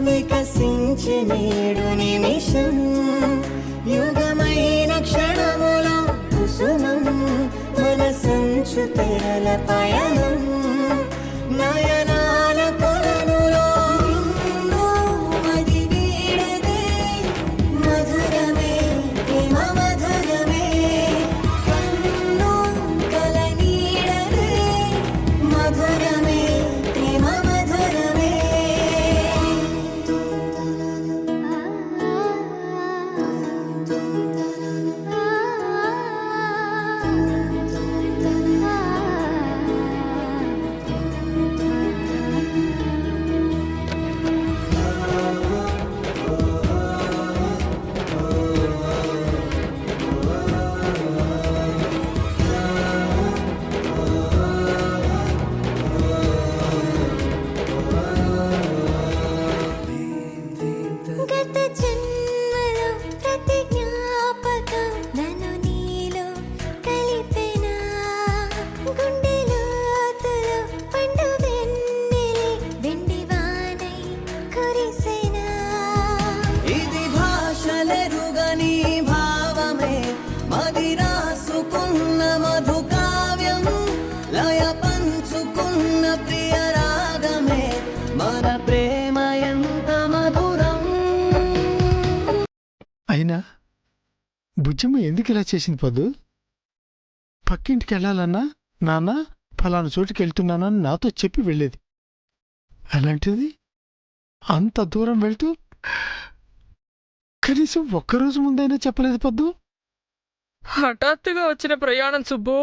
వికసించి నేడు నిమిషం యుగమైన క్షణములో కుసుమం మన సంచు తెరల పయనం నయనాల కొలనులో మది వీడదే మధురమే ప్రేమ మధురమే కన్ను కల నీడదే మధురమే ప్రేమ మధురమే గత జన్మలో ప్రతి జ్ఞాపకం నన్ను నీలో కలిపెనా గుండె లోతులో పండు వెన్నెలే వెండి వానై కురిసెనా ఇది భాషలెరుగని భావమే మది రాసుకున్న మధు కావ్యం లయ పంచుకున్న ప్రియ రాగమే మన ప్రేమ ఎంత మధురం. అయినా బుజ్జమ్మ ఎందుకు ఇలా చేసింది పద్దు? పక్కింటికి వెళ్ళాలన్నా నాన్న ఫలానా చోటుకి వెళ్తున్నానని నాతో చెప్పి వెళ్ళేది. అలాంటిది అంత దూరం వెళ్తూ కనీసం ఒక్కరోజు ముందైనా చెప్పలేదు పద్దు. హఠాత్తుగా వచ్చిన ప్రయాణం సుబ్బు,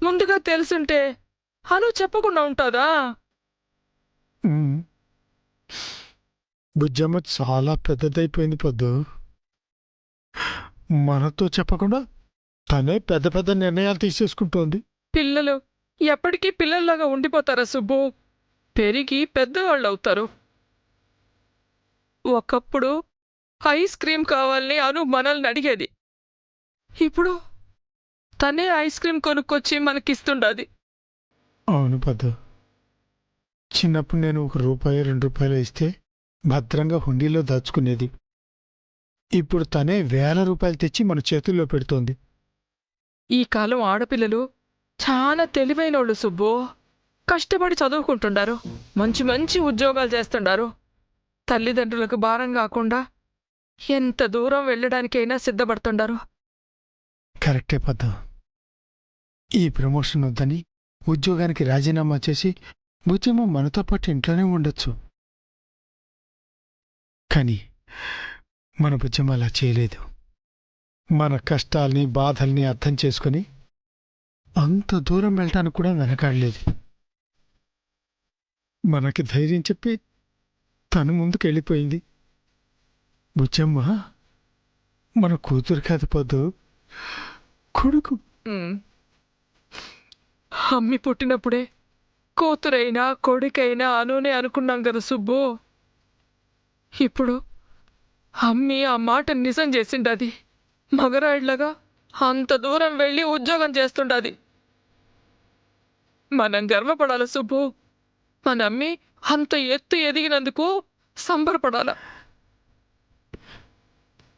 ముందుగా తెలుసుంటే అను చెప్పకుండా ఉంటుందా? ఉమ్. బుజ్జమ్మ చాలా పెద్దదైపోయింది పద్దు. మనతో చెప్పకుండా తనే పెద్ద పెద్ద నిర్ణయాలు తీసేసుకుంటోంది. పిల్లలు ఎప్పటికీ పిల్లల్లాగా ఉండిపోతారా సుబ్బు? పెరిగి పెద్దవాళ్ళు అవుతారు. ఒకప్పుడు ఐస్ క్రీం కావాలని అను మనల్ని అడిగేది. ఇప్పుడు తనే ఐస్ క్రీం కొనుక్కొచ్చి మనకిస్తుండది. అవును పద్దు. చిన్నప్పుడు నేను ₹1 ₹2 ఇస్తే భద్రంగా హుండీలో దాచుకునేది. ఇప్పుడు తనే ₹1000 తెచ్చి మన చేతుల్లో పెడుతోంది. ఈ కాలం ఆడపిల్లలు చాలా తెలివైనోళ్ళు సుబ్బు. కష్టపడి చదువుకుంటుండారు, మంచి మంచి ఉద్యోగాలు చేస్తుండారు. తల్లిదండ్రులకు భారం కాకుండా ఎంత దూరం వెళ్ళడానికైనా సిద్ధపడుతుండారు. కరెక్టే పద్దు. ఈ ప్రమోషన్ వద్దని ఉద్యోగానికి రాజీనామా చేసి బుజ్జమ్మ మనతో పాటు ఇంట్లోనే ఉండొచ్చు. కానీ మన బుజ్జమ్మ అలా చేయలేదు. మన కష్టాల్ని బాధల్ని అర్థం చేసుకుని అంత దూరం వెళ్ళటానికి కూడా వెనకాడలేదు. మనకి ధైర్యం చెప్పి తను ముందుకు వెళ్ళిపోయింది. బుజ్జమ్మ మన కూతురు కాదు పద్దు, కొడుకు. అమ్మి పుట్టినప్పుడే కూతురైనా కొడుకైనా అనునే అనుకున్నాం కదా సుబ్బు. ఇప్పుడు అమ్మి ఆ మాట నిజం చేసిండది. మగరాయిడ్లాగా అంత దూరం వెళ్ళి ఉద్యోగం చేస్తుండది. మనం గర్వపడాల సుబ్బు. మన అమ్మి అంత ఎత్తు ఎదిగినందుకు సంబరపడాల.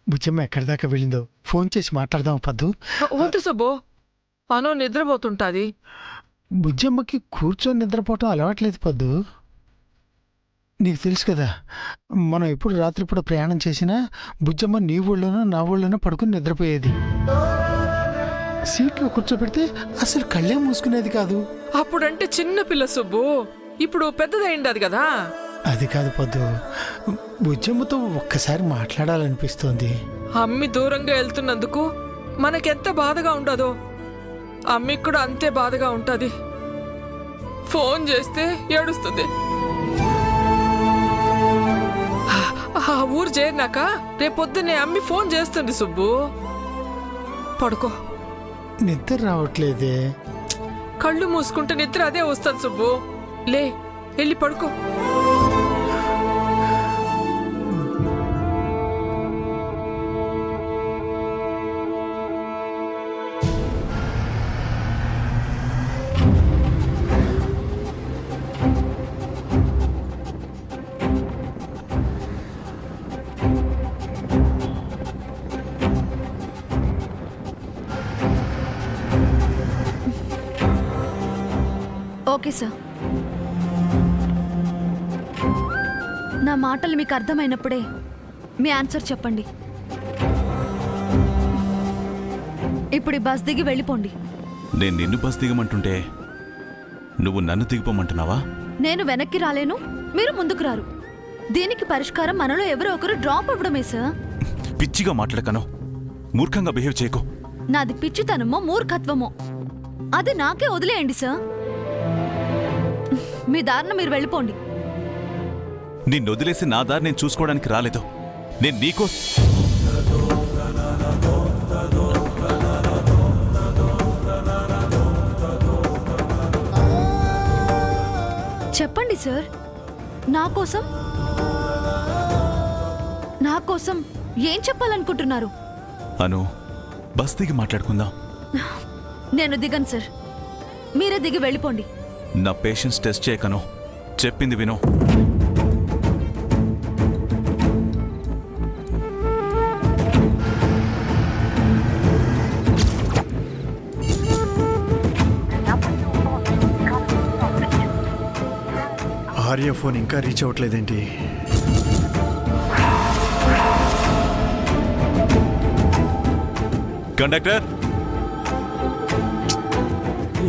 బుజ్జమ్మ ఎక్కడి దాకా వెళ్ళిందో ఫోన్ చేసి మాట్లాడదాం పద్దు. వద్దు సుబ్బు, అను నిద్రపోతుంటాది. బుజ్జమ్మకి కూర్చొని నిద్రపోవటం అలవాట్లేదు పద్దు. నీకు తెలుసు కదా, మనం ఎప్పుడు రాత్రిపూట ప్రయాణం చేసినా బుజ్జమ్మ నీ ఊళ్ళోనో నా ఊళ్ళోనో పడుకుని నిద్రపోయేది. సీట్లో కూర్చోబెడితే అసలు కళ్ళే మూసుకునేది కాదు. అప్పుడంటే చిన్న పిల్ల సుబ్బు, ఇప్పుడు పెద్దదైండది కదా. అది కాదు పద్దు, బుజ్జమ్మతో ఒక్కసారి మాట్లాడాలనిపిస్తోంది. అమ్మి దూరంగా వెళ్తున్నందుకు మనకెంత బాధగా ఉండదో అమ్మికి కూడా అంతే బాధగా ఉంటుంది. ఫోన్ చేస్తే ఏడుస్తుంది. ఆ ఊరు చేరినాక రేపొద్దునే అమ్మి ఫోన్ చేస్తుంది సుబ్బు. పడుకో. నిద్ర రావట్లేదే. కళ్ళు మూసుకుంటే నిద్ర అదే వస్తుంది సుబ్బు. లే, వెళ్ళి పడుకో. Okay sir. నా మాటలు మీకు అర్థమైనప్పుడే మీ ఆన్సర్ చెప్పండి. ఇప్పుడు ఈ బస్ దిగి వెళ్ళిపోండి. నేను నిన్ను బస్ దిగమంటుంటే నువ్వు నన్ను దిగిపోమంటున్నావా? నేను వెనక్కి రాలేను, మీరు ముందుకు రారు. దీనికి పరిష్కారం మనలో ఎవరో ఒకరు డ్రాప్ అవ్వడమే సార్. పిచ్చిగా మాట్లాడకను, మూర్ఖంగా బిహేవ్ చేయకు. నాది పిచ్చితనమో మూర్ఖత్వమో అది నాకే వదిలేయండి సార్. మీ దారిన మీరు వెళ్ళిపోండి. నిన్ను వదిలేసి నా దారి నేను చూసుకోవడానికి రాలేదు. నేను నీకో చెప్పండి సార్, నా కోసం ఏం చెప్పాలనుకుంటున్నారు? అను, బస్ దిగి మాట్లాడుకుందాం. నేను దిగను సార్, మీరే దిగి వెళ్ళిపోండి. నా పేషెన్స్ టెస్ట్ చేయకను, చెప్పింది విను. ఆర్య ఫోన్ ఇంకా రీచ్ అవ్వట్లేదేంటి? కండక్టర్,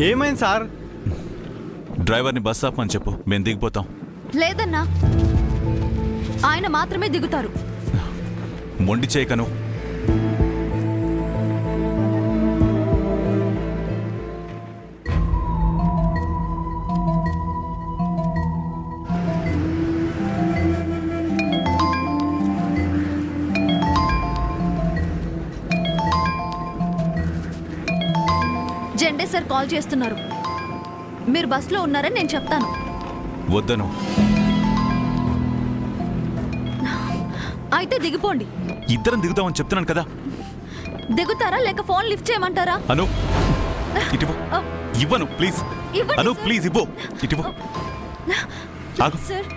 ఏమైంది సార్? డ్రైవర్ని బస్ ఆపమని చెప్పు, మేము దిగిపోతాం. లేదన్నా, ఆయన మాత్రమే దిగుతారు. మొండి చేయకను. జెండే సార్ కాల్ చేస్తున్నారు. మీరు బస్లో ఉన్నారని నేను చెప్తాను. వద్దను. అయితే దిగిపోండి. ఇద్దరం దిగుతామని చెప్తున్నాను కదా. దిగుతారా లేక ఫోన్ లిఫ్ట్ చేయమంటారా? అను, ఇటువు. ఇవ్వను ప్లీజ్. ఇవ్వండి అను సార్. ప్లీజ్ ఇవ్వు. ఇటువు. ఆగు. సార్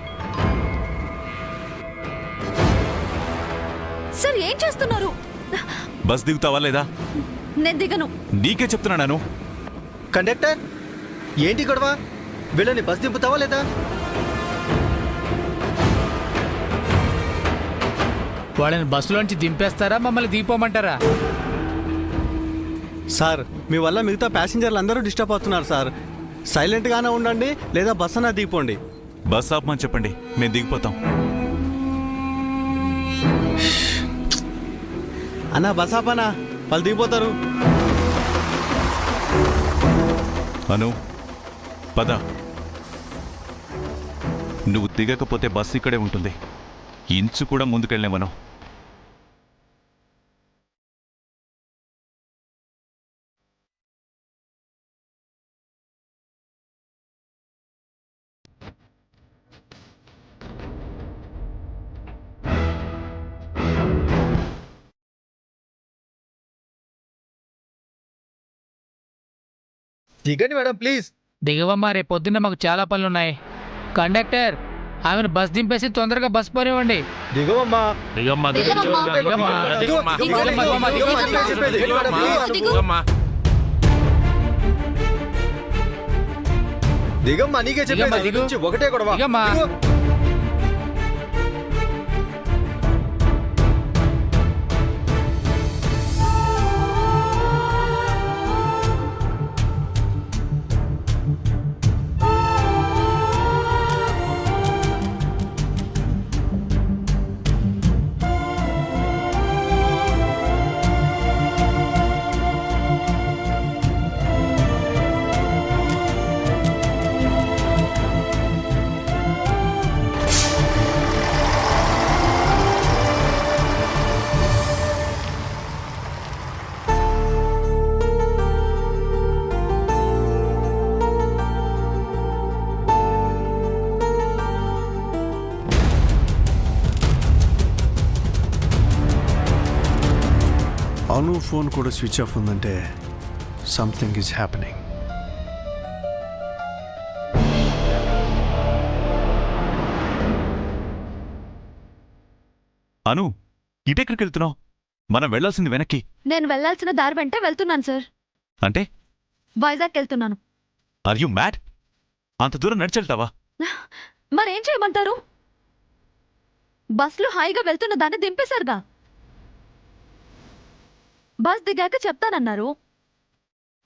సార్ ఏం చేస్తున్నారు? బస్ దిగుతావా లేదా? నేను దిగను. నీకే చెప్తున్నాను. కండక్టర్, ఏంటి గొడవ? వీళ్ళని బస్ దింపుతావా లేదా? వాళ్ళని బస్సులోంచి దింపేస్తారా, మమ్మల్ని దిగిపోమంటారా? సార్, మీ వల్ల మిగతా ప్యాసింజర్లు అందరూ డిస్టర్బ్ అవుతున్నారు సార్. సైలెంట్గానే ఉండండి, లేదా బస్ అన్నా దిగిపోండి. బస్ ఆపమని చెప్పండి, మేము దిగిపోతాం. అన్నా బస్ ఆపనా, వాళ్ళు దిగిపోతారు. అను, పద. నువ్వు దిగకపోతే బస్సు ఇక్కడే ఉంటుంది. ఇంచు కూడా ముందుకెళ్ళలేమను. దిగండి మేడం ప్లీజ్. దిగవమ్మా, రేపు పొద్దున్న మాకు చాలా పనులున్నాయి. కండక్టర్, ఆమెను బస్ దింపేసి తొందరగా బస్ పోనివ్వండి. దిగవమ్మా. దిగమ్మా. దిగమ్మా, నీకే దిగమ్మా, చెప్పేది. దిగు. నుంచి ఒకటే గొడవ. దిగమ్మా. దిగు. అను ఫోన్ కూడా స్విచ్ ఆఫ్ ఉందంటే సంథింగ్ ఈజ్ హ్యాపెనింగ్. అను, ఇటెక్కడికి వెళ్తున్నావు? మనం వెళ్లాల్సింది వెనక్కి. నేను వెళ్ళాల్సిన దారి వెంటే వెళ్తున్నాను సార్. అంటే? వైజాగ్ వెళ్తున్నాను. Are you mad? అంత దూరం నడిచెళ్తావా? మరేం చేయమంటారు? బస్లో హాయిగా వెళ్తున్న దాన్ని దింపేశారుగా. బస్ దిగాక చెప్తానన్నారు.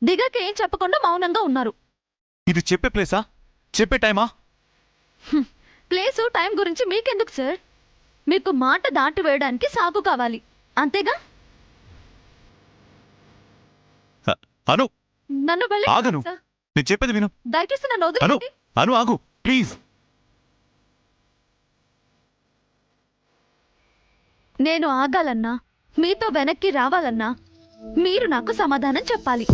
దిగాక ఏం చెప్పకుండా మౌనంగా ఉన్నారు. ఇది చెప్పే ప్లేసా? చెప్పే టైమా? ప్లేసు టైం గురించి మీకెందుకు సార్? మీకు మాట దాటి వేయడానికి సాగు కావాలి అంతేగా. అను, నన్ను వెళ్ళి ఆగను. సార్, నేను చెప్పేది విను. దయచేసి నన్ను అను, వదిలేయండి. అను ఆగు ప్లీజ్. నేను ఆగాలన్నా, మీతో వెనక్కి రావాలన్నా మీరు నాకు సమాధానం చెప్పాలి.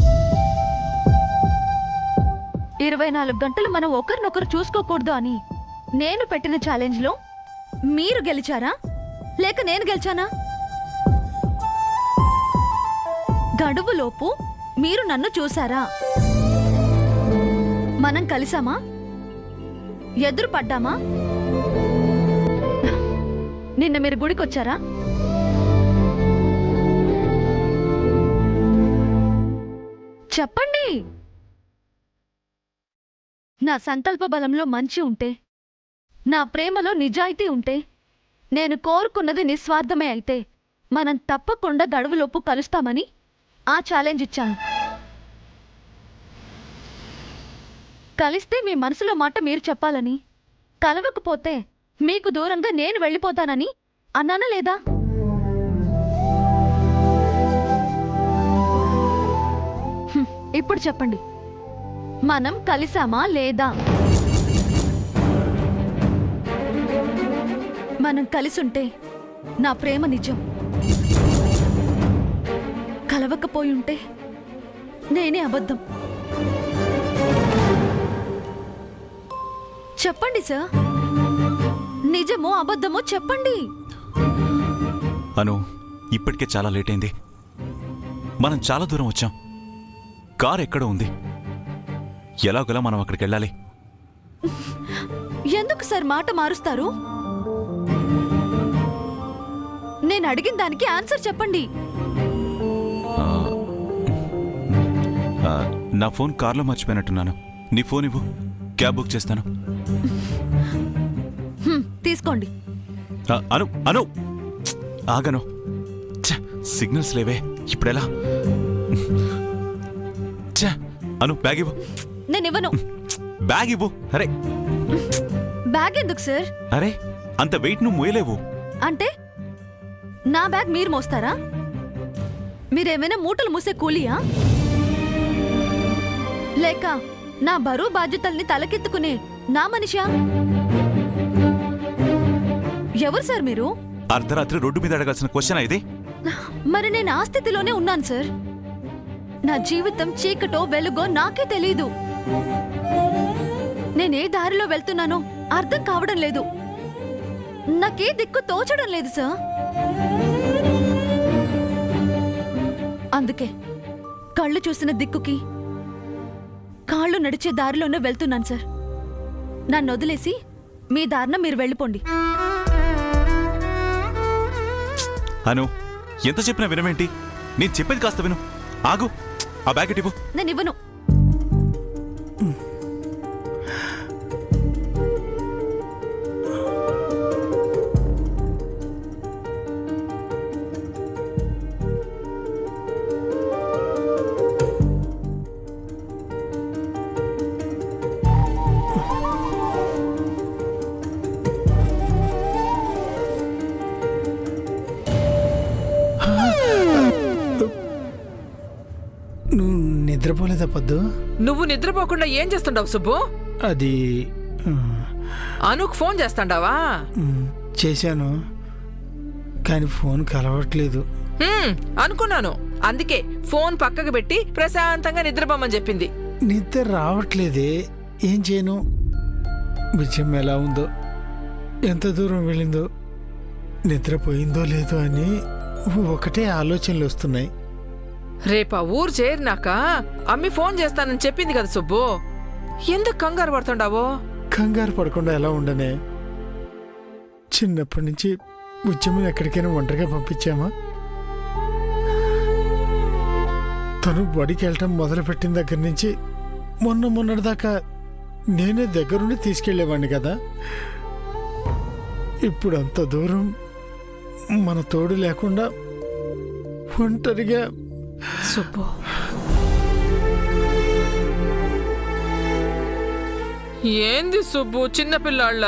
24 గంటలు మనం ఒకరినొకరు చూసుకోకూడదు అని నేను పెట్టిన ఛాలెంజ్లో మీరు గెలిచారా లేక నేను గెలిచానా? గడువులోపు మీరు నన్ను చూసారా? మనం కలిసామా? ఎదురు పడ్డామా? నిన్న మీరు గుడికొచ్చారా? చెప్పండి. నా సంకల్ప బలంలో మంచి ఉంటే, నా ప్రేమలో నిజాయితీ ఉంటే, నేను కోరుకున్నది నిస్వార్థమే అయితే మనం తప్పకుండా గడువులోపు కలుస్తామని ఆ ఛాలెంజ్ ఇచ్చాను. కలిస్తే మీ మనసులో మాట మీరు చెప్పాలని, కలవకపోతే మీకు దూరంగా నేను వెళ్ళిపోతానని అన్నానా లేదా? ఇప్పుడు చెప్పండి, మనం కలిసామా లేదా? మనం కలిసుంటే నా ప్రేమ నిజం, కలవకపోయుంటే నేనే అబద్ధం. చెప్పండి సార్, నిజమో అబద్ధమో చెప్పండి. అను, ఇప్పటికే చాలా లేట్ అయింది. మనం చాలా దూరం వచ్చాం. కార్ ఎక్కడ ఉంది? ఎలాగోలా మనం అక్కడికి వెళ్ళాలి. ఎందుకు సార్ మాట మారుస్తారు? నేను అడిగిన దానికి ఆన్సర్ చెప్పండి. నా ఫోన్ కార్లో మర్చిపోయినట్టున్నాను. నీ ఫోన్ ఇవ్వు, క్యాబ్ బుక్ చేస్తాను. తీసుకోండి. అను అను ఆగను. సిగ్నల్స్ లేవే, ఇప్పుడెలా? అను బ్యాగ్ ఇవ్వు. నేను ఇవ్వను. బ్యాగ్ ఇవ్వు. అరే బ్యాగ్ ఎందుకు సార్? అరే అంత వెయిట్ నువ్వు మోయలేవు. అంటే నా బ్యాగ్ మీరు మోస్తారా? మీరేమైనా మూటలు మూసే కూలియా? లేక నా బరువు బాధ్యతల్ని తలకెత్తుకునే నా మనిషా? ఎవరు సార్ మీరు? అర్ధరాత్రి రోడ్డు మీద అడగాల్సిన క్వశ్చన్ ఇది? మరి నేను ఆ స్థితిలోనే ఉన్నాను సార్. నా జీవితం చీకటో వెలుగో నాకే తెలీదు. నేనే దారిలో వెళ్తున్నానో అర్థం కావడం లేదు. నాకే దిక్కు తోచడం లేదు సార్. అందుకే కళ్ళు చూసిన దిక్కుకి కాళ్ళు నడిచే దారిలోనే వెళ్తున్నాను సార్. నన్ను వదిలేసి మీ దారిన మీరు వెళ్ళిపోండి. అను, ఎంత చెప్పినా వినమేంటి? నేను చెప్పేది కాస్త విను. ఆగు, ఆ బ్యాకెట్ ఇవ్వు. నేను ఇవ్వను. నువ్వు నిద్రపోలేదా పొద్దు? నువ్వు నిద్రపోకుండా ఏం చేస్తుండవు సుబ్బు? అది అనుకు ఫోన్ చేస్తాండావా? చేశాను, కానీ ఫోన్ కలవట్లేదు. అనుకున్నాను. అందుకే ఫోన్ పక్కకు పెట్టి ప్రశాంతంగా నిద్రపోమని చెప్పింది. నిద్ర రావట్లేదే, ఏం చేయను? విజయం ఎలా ఉందో, ఎంత దూరం వెళ్ళిందో, నిద్రపోయిందో లేదో అని ఒకటే ఆలోచనలు వస్తున్నాయి. రేపా ఊరు చేరినాక అమ్మి ఫోన్ చేస్తానని చెప్పింది కదా సుబ్బు, ఎందుకు కంగారు పడుతుండావో? కంగారు పడకుండా ఎలా ఉండనే? చిన్నప్పటి నుంచి ఉద్యమం ఎక్కడికైనా ఒంటరిగా పంపించామా? తను బడికి వెళ్ళటం మొదలుపెట్టిన దగ్గర నుంచి మొన్నటిదాకా నేనే దగ్గరుండి తీసుకెళ్ళేవాడిని కదా. ఇప్పుడు అంత దూరం మన తోడు లేకుండా ఒంటరిగా సుబ్బు, ఏంది సుబ్బు చిన్నపిల్లాళ్ళ?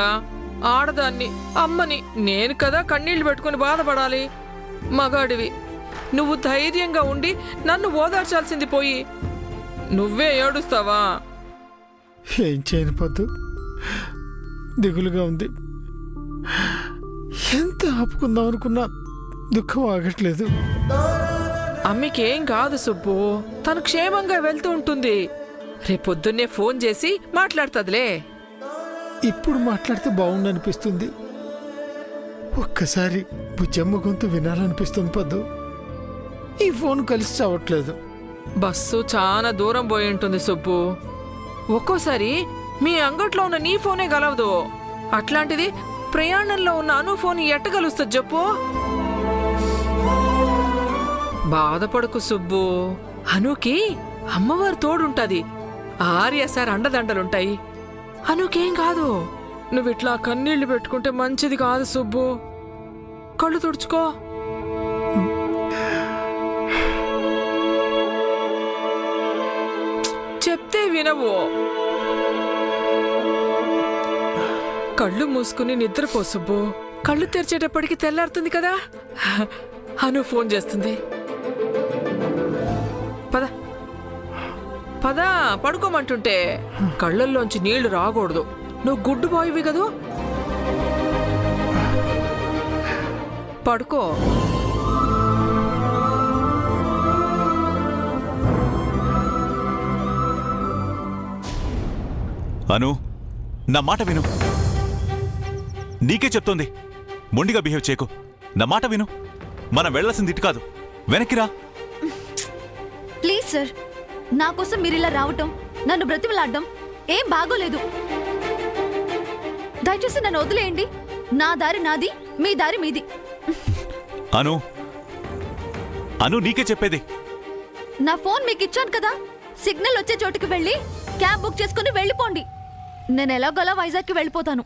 ఆడదాన్ని, అమ్మని నేను కదా కన్నీళ్లు పెట్టుకుని బాధపడాలి. మగాడివి నువ్వు ధైర్యంగా ఉండి నన్ను ఓదార్చాల్సింది పోయి నువ్వే ఏడుస్తావా? ఏం చేయను పొద్దు, దిగులుగా ఉంది. ఎంత ఆపుకుందాం అనుకున్నా దుఃఖం ఆగట్లేదు. అమ్మికేం కాదు సుబ్బు, తను క్షేమంగా వెళ్తూ ఉంటుంది. రేపొద్దున్నే ఫోన్ చేసి మాట్లాడుతుందిలే. ఇప్పుడు మాట్లాడితే బాగుండనిపిస్తుంది. ఒక్కసారి బుజ్జమ్మ గొంతు వినాలనిపిస్తుంది పొద్దు. ఈ ఫోన్ కలిసి చావట్లేదు. బస్సు చాలా దూరం పోయి ఉంటుంది సుబ్బు. ఒక్కోసారి మీ అంగట్లో ఉన్న నీ ఫోనే గలవదు. అట్లాంటిది ప్రయాణంలో ఉన్న అను ఫోన్ ఎట్టగలుస్తుంది చెప్పు? బాధపడకు సుబ్బు, అనుకి అమ్మవారు తోడుంటది. ఆర్య సార్ అండదండలుంటాయి. అనుకేం కాదు. నువ్విట్లా కన్నీళ్లు పెట్టుకుంటే మంచిది కాదు సుబ్బు. కళ్ళు తుడుచుకో. చెప్తే వినవు. కళ్ళు మూసుకుని నిద్రపో సుబ్బు. కళ్ళు తెరిచేటప్పటికి తెల్లారుతుంది కదా. అను ఫోన్ చేస్తుంది. పద పద, పడుకోమంటుంటే కళ్ళల్లోంచి నీళ్లు రాకూడదు. నువ్వు గుడ్డు బాయివి కదూ, పడుకో. అను, నా మాట విను. నీకే చెప్తోంది, మొండిగా బిహేవ్ చేయకు. నా మాట విను. మనం వెళ్లాల్సింది ఇటు కాదు, వెనక్కిరా. ప్లీజ్ సార్, నా కోసం మీరు ఇలా రావటం, నన్ను బ్రతిమలాడడం ఏం బాగోలేదు. దయచేసి నన్ను వదిలేయండి. నా దారి నాది, మీ దారి మీది. అను, అను నీకే చెప్పేది. నా ఫోన్ మీకు ఇచ్చాను కదా, సిగ్నల్ వచ్చే చోటుకి వెళ్ళి క్యాబ్ బుక్ చేసుకుని వెళ్ళిపోండి. నేను ఎలాగోలా వైజాగ్కి వెళ్ళిపోతాను.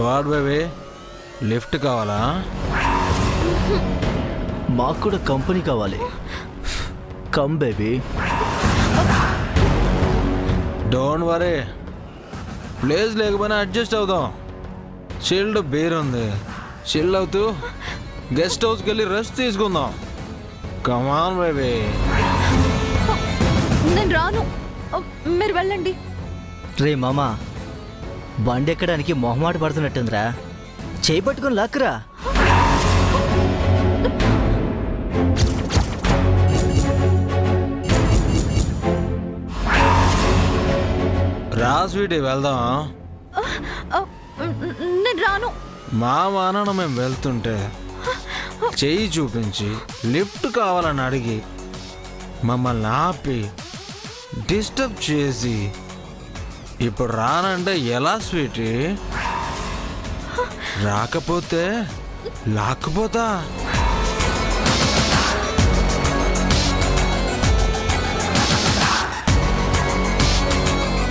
వాడు బేబీ, లిఫ్ట్ కావాలా? మాకు కూడా కంపెనీ కావాలి. Come baby. Don't worry, place లేకపోయినా అడ్జస్ట్ అవుదాం. చిల్డ్ బీర్ ఉంది, చిల్ అవుతూ గెస్ట్ హౌస్కి వెళ్ళి రెస్ట్ తీసుకుందాం. Come on baby. నేను రాను, మీరు వెళ్ళండి. రే మామా, బండి ఎక్కడానికి మొహమాట పడుతున్నట్టుందిరా. చేయి పట్టుకొని లాక్కురా. రా స్వీటీ, వెళ్దాం. నేను రాను. మా వానను మేము వెళ్తుంటే చెయ్యి చూపించి లిఫ్ట్ కావాలని అడిగి మమ్మల్ని ఆపి డిస్టర్బ్ చేసి ఇప్పుడు రానంటే ఎలా స్వీటీ? రాకపోతే లాక్కుపోతా.